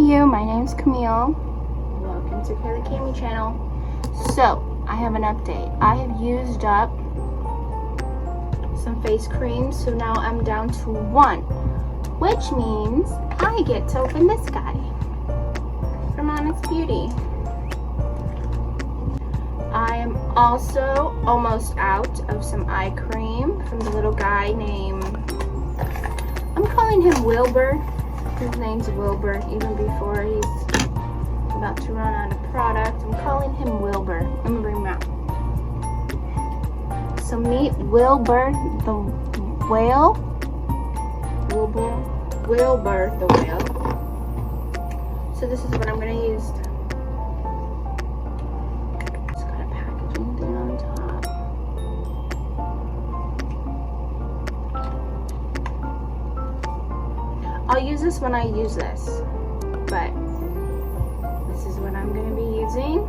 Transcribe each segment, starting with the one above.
you, my name's Camille. Welcome to the Cami channel. So, I have an update. I have used up some face cream, so now I'm down to one, which means I get to open this guy from Honest Beauty. I am also almost out of some eye cream from the little guy named, I'm calling him Wilbur. His name's Wilbur, even before he's about to run out of product. I'm calling him Wilbur. Let me bring him out. So meet Wilbur the whale. Wilbur the whale. So this is what I'm going to use. It's got a packaging thing on top. I'll use this when I use this, but this is what I'm going to be using.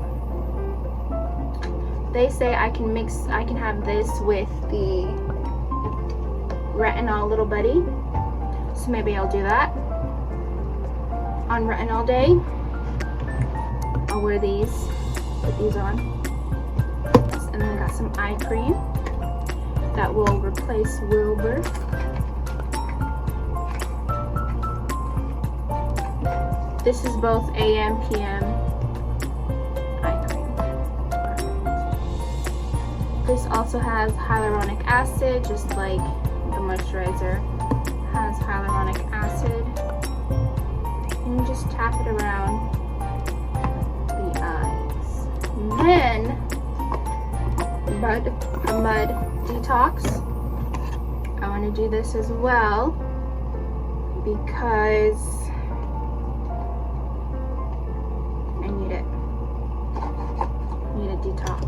They say I can have this with the retinol little buddy, so maybe I'll do that on retinol day. I'll wear these, put these on, and then I got some eye cream that will replace Wilbur. This is both AM, PM eye cream. This also has hyaluronic acid, just like the moisturizer has hyaluronic acid. And you just tap it around the eyes. Then, a mud detox. I want to do this as well because detox.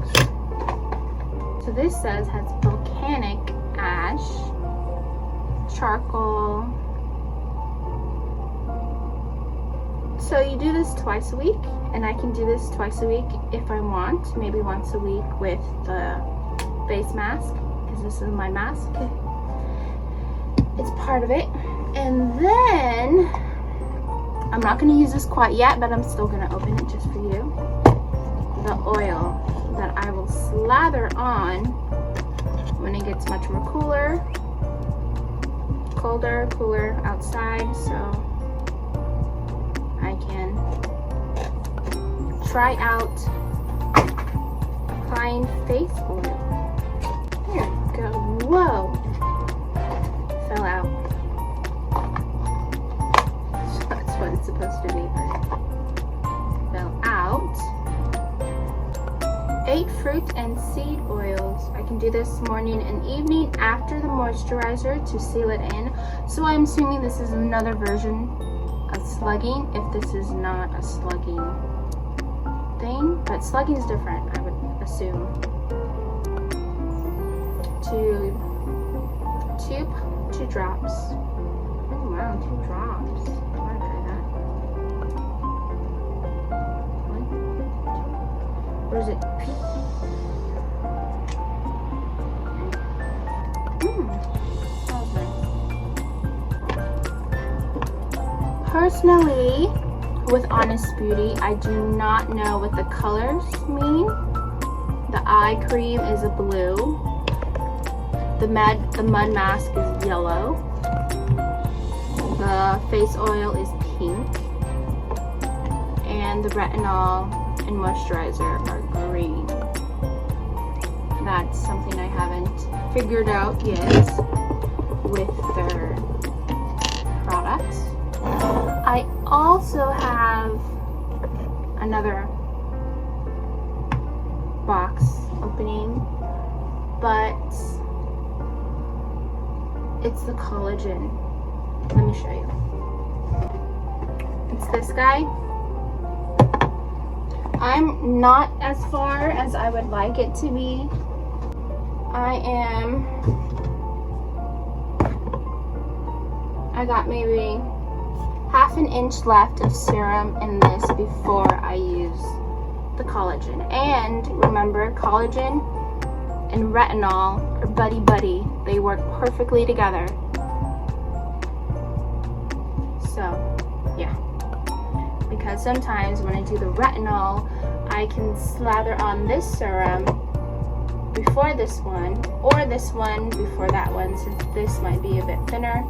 So this says has volcanic ash, charcoal. So you do this twice a week, and I can do this twice a week if I want, maybe once a week with the face mask, because this is my mask. It's part of it. And then I'm not going to use this quite yet, but I'm still going to open it just for you. The oil that I will slather on when it gets much more cooler outside, so I can try out applying face oil. There we go. Whoa! Fell out. So that's what it's supposed to be, but fell out. 8 fruit and seed oils. I can do this morning and evening after the moisturizer to seal it in. So I'm assuming this is another version of slugging, if this is not a slugging thing. But slugging is different, I would assume. Two drops. Oh wow, 2 drops. I want to try that. Or is it? Smells nice. Personally, with Honest Beauty, I do not know what the colors mean. The eye cream is a blue. The mud mask is yellow. The face oil is pink. And the retinol and moisturizer are green. That's something I haven't figured out yet with their products. I also have another box opening, but it's the collagen. Let me show you. It's this guy. I'm not as far as I would like it to be. I got maybe half an inch left of serum in this before I use the collagen. And remember, collagen and retinol are buddy-buddy. They work perfectly together. So, yeah. because sometimes when I do the retinol, I can slather on this serum before this one, or this one before that one, since this might be a bit thinner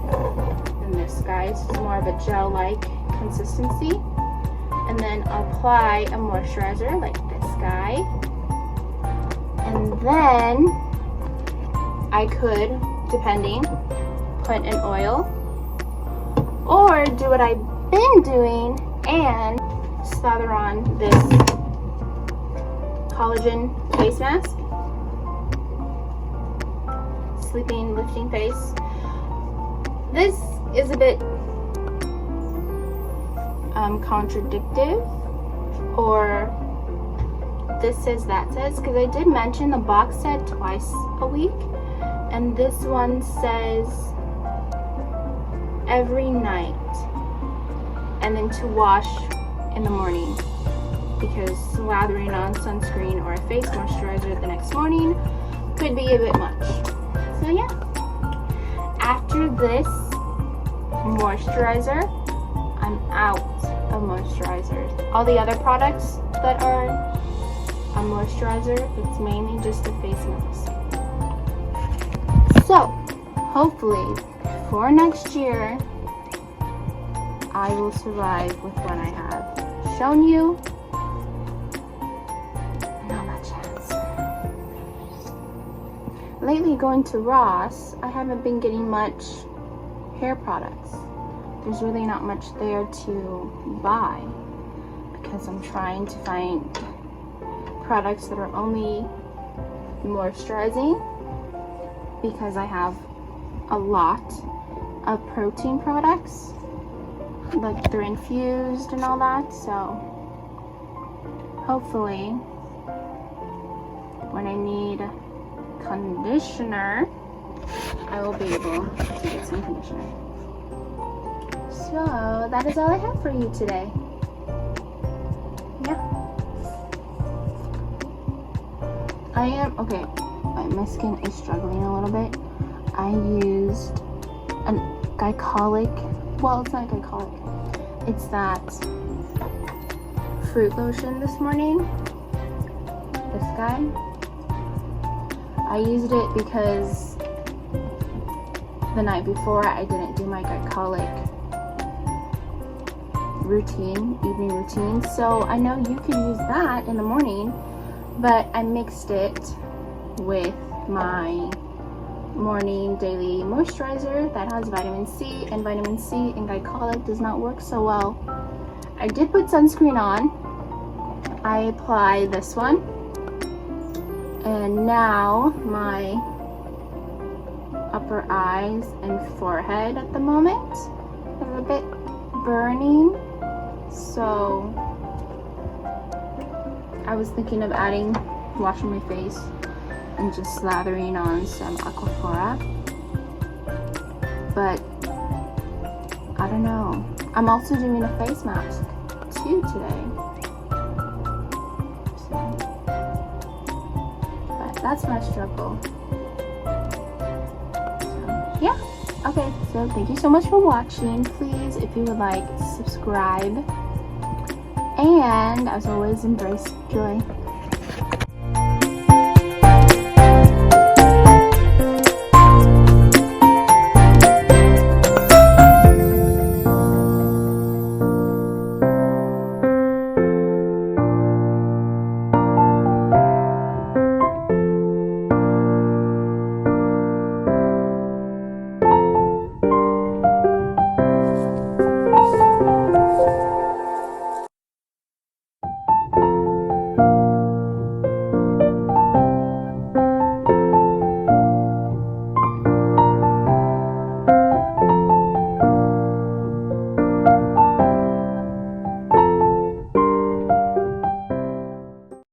than this guy. It's more of a gel-like consistency. And then apply a moisturizer like this guy. And then I could, depending, put an oil, or do what I've been doing and slather on this collagen face mask. Sleeping, lifting face. This is a bit contradictive, or this says that says, because I did mention the box said twice a week, and this one says every night, and then to wash in the morning, because slathering on sunscreen or a face moisturizer the next morning could be a bit much. So yeah, after this moisturizer, I'm out of moisturizers. All the other products that are a moisturizer, it's mainly just a face mask. So hopefully for next year, I will survive with what I have shown you. Not that chance. Lately, going to Ross, I haven't been getting much hair products. There's really not much there to buy because I'm trying to find products that are only moisturizing, because I have a lot of protein products, like they're infused and all that. So hopefully when I need conditioner, I will be able to get some conditioner. So that is all I have for you today. Yeah. Okay, my skin is struggling a little bit. I used a glycolic, well, it's not glycolic, it's that fruit lotion this morning, this guy. I used it because the night before I didn't do my glycolic routine, evening routine, so I know you can use that in the morning, but I mixed it with my morning daily moisturizer that has vitamin C, and vitamin C and glycolic does not work so well. I did put sunscreen on. I apply this one, and now my upper eyes and forehead at the moment is a bit burning, so I was thinking of washing my face and just slathering on some Aquaphora, but I don't know. I'm also doing a face mask too today, so, but that's my struggle. So yeah, okay, so thank you so much for watching. Please, if you would like, subscribe, and as always, embrace joy.